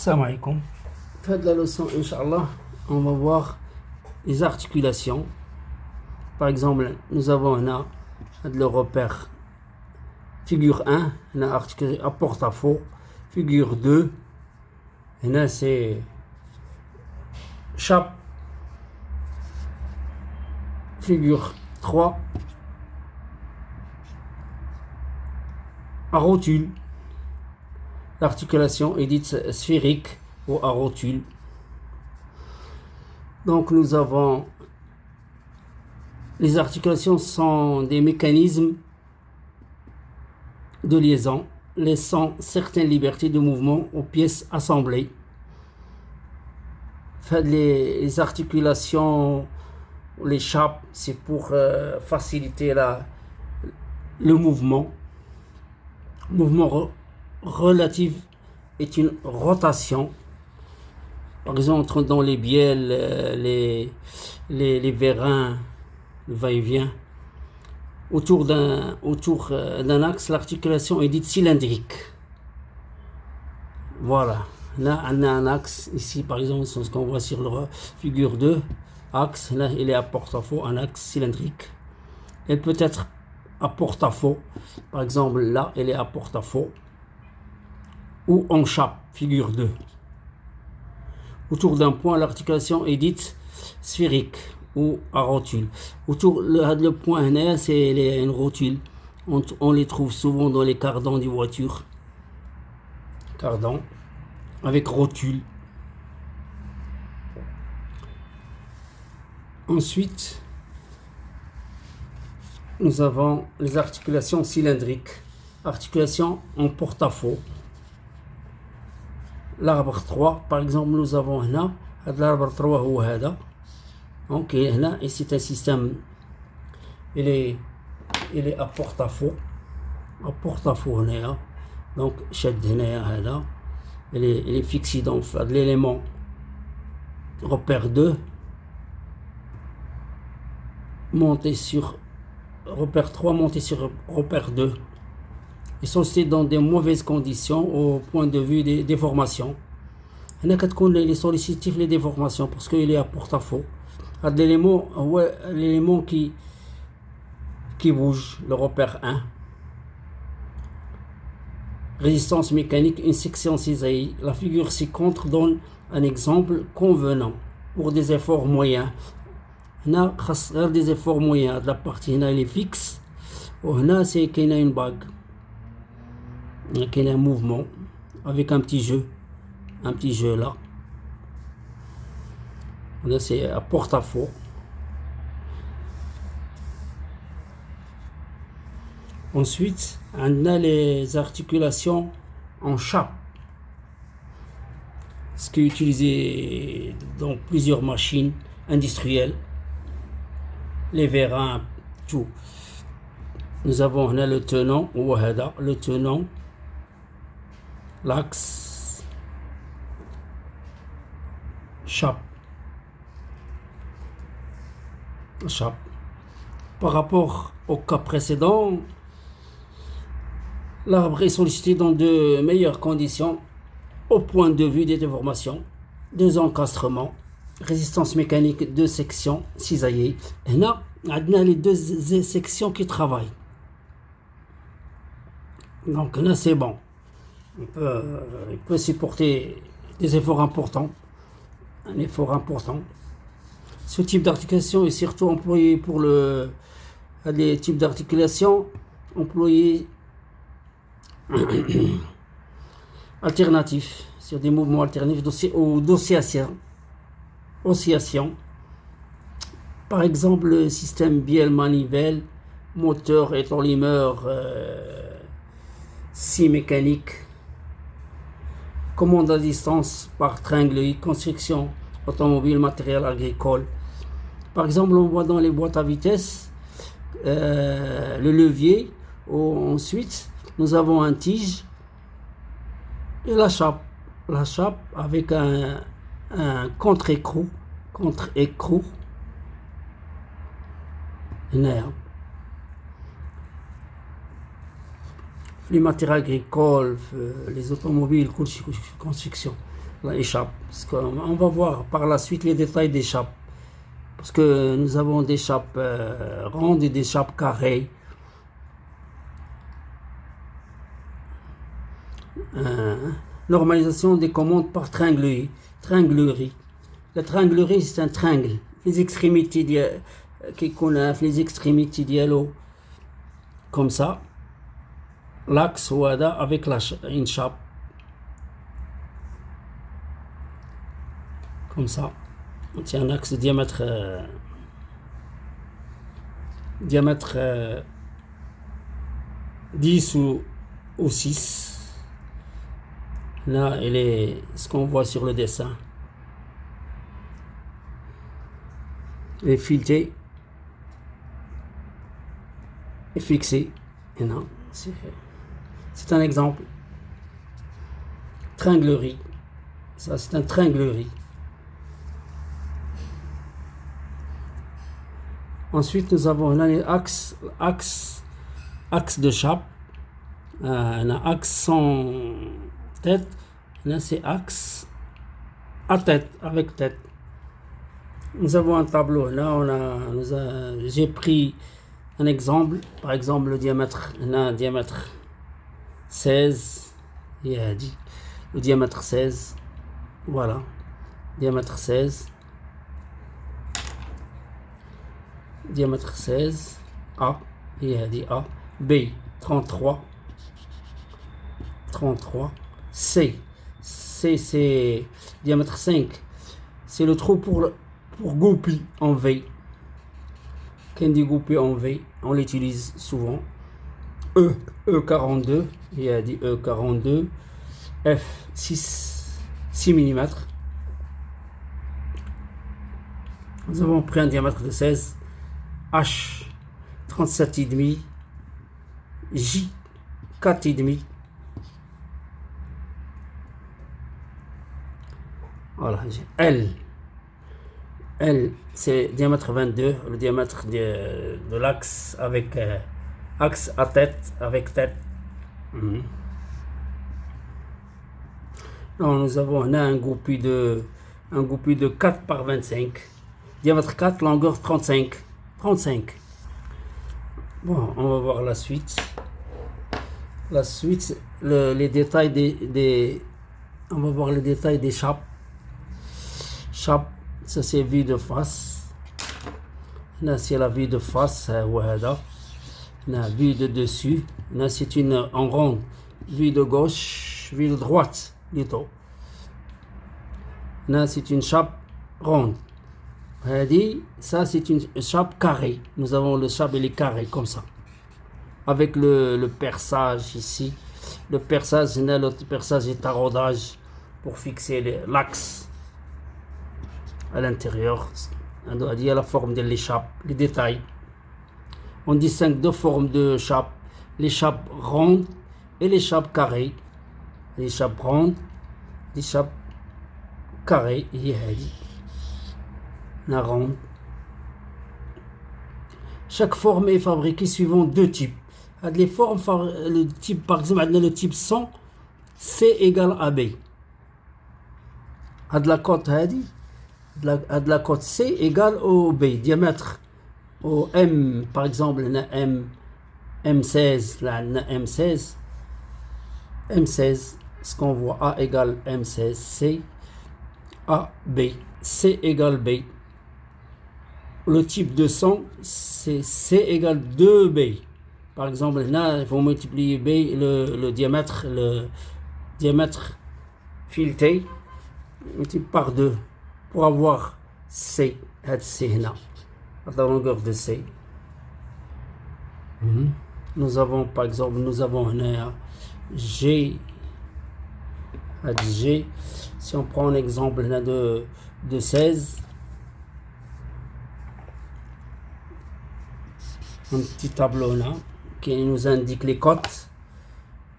Salam alaikum. Faites la leçon, Inch'Allah, on va voir les articulations. Par exemple, nous avons le repère figure 1, on a articulé à porte-à-faux, figure 2, et c'est chape, figure 3, à rotule. L'articulation est dite sphérique ou à rotule. Donc nous avons, les articulations sont des mécanismes de liaison laissant certaines libertés de mouvement aux pièces assemblées. Les articulations, les chapes, c'est pour faciliter le mouvement. Mouvement relatif est une rotation. Par exemple, dans les bielles, les vérins, le va-et-vient, autour d'un axe, l'articulation est dite cylindrique. Voilà. Là, on a un axe, ici par exemple, c'est ce qu'on voit sur la figure 2, axe, là il est à porte-à-faux, un axe cylindrique. Elle peut être à porte-à-faux, par exemple là, elle est à porte-à-faux, ou en chape, figure 2. Autour d'un point, l'articulation est dite sphérique ou à rotule. Autour le point, c'est une rotule. On les trouve souvent dans les cardans des voitures. Cardan avec rotule. Ensuite, nous avons les articulations cylindriques. Articulation en porte-à-faux. L'arbre 3, par exemple, nous avons là, l'arbre 3 ou hada. Donc, là, et c'est un système, il est à porte-à-faux. À porte-à-faux, là. Donc, شد هنا هذا. Il est fixé dans l'élément repère 2, monté sur repère 3, monté sur repère 2. Ils sont dans des mauvaises conditions au point de vue des déformations. Il y a les sollicitifs, les déformations, parce qu'il est à porte-à-faux. L'élément qui bouge, le repère 1. Résistance mécanique, une section cisaillée. La figure ci-contre donne un exemple convenant pour des efforts moyens. On a des efforts moyens. La partie là, elle est fixe. Là, c'est qu'il y a une bague. Il y a un mouvement avec un petit jeu là. Là, c'est à porte-à-faux. Ensuite, on a les articulations en chape, ce qui est utilisé dans plusieurs machines industrielles, les vérins, tout. Nous avons là le tenant, l'axe, chape. Par rapport au cas précédent, l'arbre est sollicité dans de meilleures conditions au point de vue des déformations, deux encastrements, résistance mécanique, deux sections cisaillées. Et là, on a les deux sections qui travaillent. Donc là, c'est bon. Il peut supporter des efforts importants. Un effort important. Ce type d'articulation est surtout employé pour les types d'articulation employés alternatifs, sur des mouvements alternatifs ou d'oscillation. Par exemple, le système bielle-manivelle, moteur et enlimeur, scie mécanique, commande à distance par tringlerie, construction automobile, matériel agricole. Par exemple, on voit dans les boîtes à vitesse le levier. Ensuite, nous avons un tige et la chape. La chape avec un contre-écrou. Les matériels agricoles, les automobiles, construction. la échappe. Parce qu'on va voir par la suite les détails des chapes. Parce que nous avons des chapes rondes et des chapes carrées. Normalisation des commandes par trianglerie. La trianglerie, c'est un triangle. Les extrémités les extrémités dialogue comme ça. L'axe wada avec une chape. Comme ça. C'est un axe de diamètre 10 ou 6. Là, il est ce qu'on voit sur le dessin. Il est fileté et fixé. Et non, c'est un exemple. Trianglerie. Ça, c'est un trianglerie. Ensuite, nous avons l'axe de chape. Un axe sans tête. Là, c'est axe à tête, avec tête. Nous avons un tableau. Là, j'ai pris un exemple. Par exemple, le diamètre 16. Le diamètre 16. Voilà. Diamètre 16. Diamètre 16. A. Il a dit A. B. 33. C. C, c'est diamètre 5. C'est le trou pour goupille en V. Quand on dit goupille en V, on l'utilise souvent. E. E42. Il a dit E42. F. 6 mm. Nous avons pris un diamètre de 16. H. 37,5. J. 4,5. Voilà, L, c'est diamètre 22, le diamètre de l'axe avec axe à tête, avec tête. Alors, nous avons un goupille de 4 par 25, diamètre 4, longueur 35. Bon, on va voir la suite. La suite, les détails on va voir les détails des chapes. Chape, ça c'est vue de face. Là c'est la vue de face, la vue de dessus. Là c'est une en rond, vue de gauche, vue de droite plutôt. Là c'est une chape ronde. Ça c'est une chape carrée. Nous avons le chape, il est carré comme ça. Avec le perçage ici. Le perçage est taraudage pour fixer l'axe. À l'intérieur, on doit dire la forme de l'échappe, les détails. On distingue deux formes de chape, l'échappe ronde et l'échappe carrée. L'échappe ronde, l'échappe carrée, la ronde. Chaque forme est fabriquée suivant deux types. Les formes, le type, par exemple, le type 100, C égale AB. À de la côte, de la côte C égale au B, diamètre au M, par exemple, M16, M16, ce qu'on voit A égale M16, C, A, B, C égale B. Le type de 100, c'est C égale 2B. Par exemple, là, il faut multiplier B, le diamètre fileté, par 2. Pour avoir C, la longueur de C. Nous avons par exemple, un G, si on prend un exemple là de 16, un petit tableau là qui nous indique les cotes.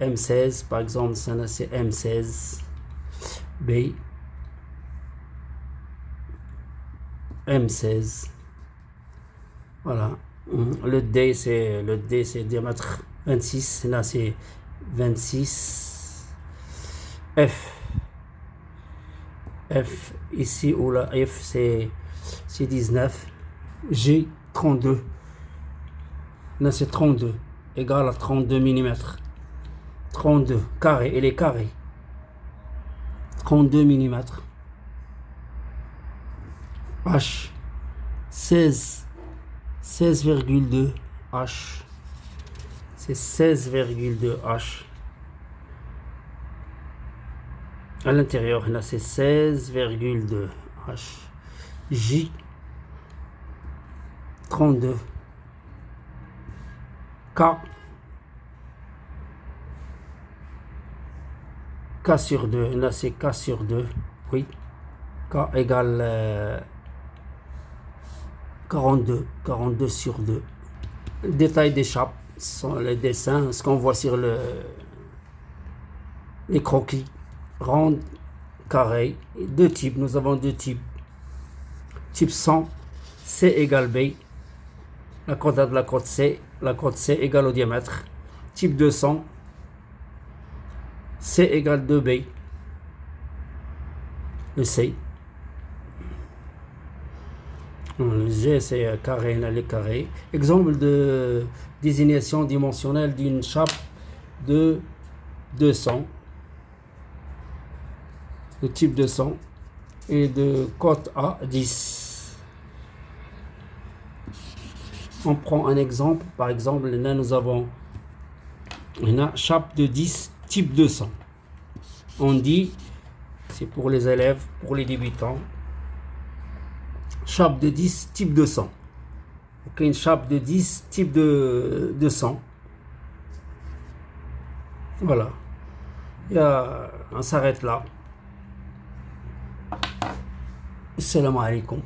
M16 par exemple, ça là c'est M16, B, M16. Voilà. Le D c'est diamètre 26. Là c'est 26. F F ici où la F c'est 19, G 32, là c'est 32 égal à 32 mm, 32 carré, elle est carré, 32 mm, H 16,2 H, c'est 16,2 H. À l'intérieur, là, c'est 16,2 H. J, 32. K, K sur 2. Là, c'est K sur 2. Oui. K égale 42 sur 2. Détail des chapes sont les dessins, ce qu'on voit sur les croquis. Ronde, carré, deux types, nous avons deux types. Type 100, C égale B, la coordonnée de la côte C égale au diamètre. Type 200, C égale 2B, le C. Le G c'est carré, là, les carrés. Exemple de désignation dimensionnelle d'une chape de 200. De type 200 et de cote A 10. On prend un exemple, par exemple, là nous avons une chape de 10 type 200. On dit, c'est pour les élèves, pour les débutants, chape de 10 type 200. Ok, une chape de 10 type de 200. Voilà. On s'arrête là. Assalamu alaikum.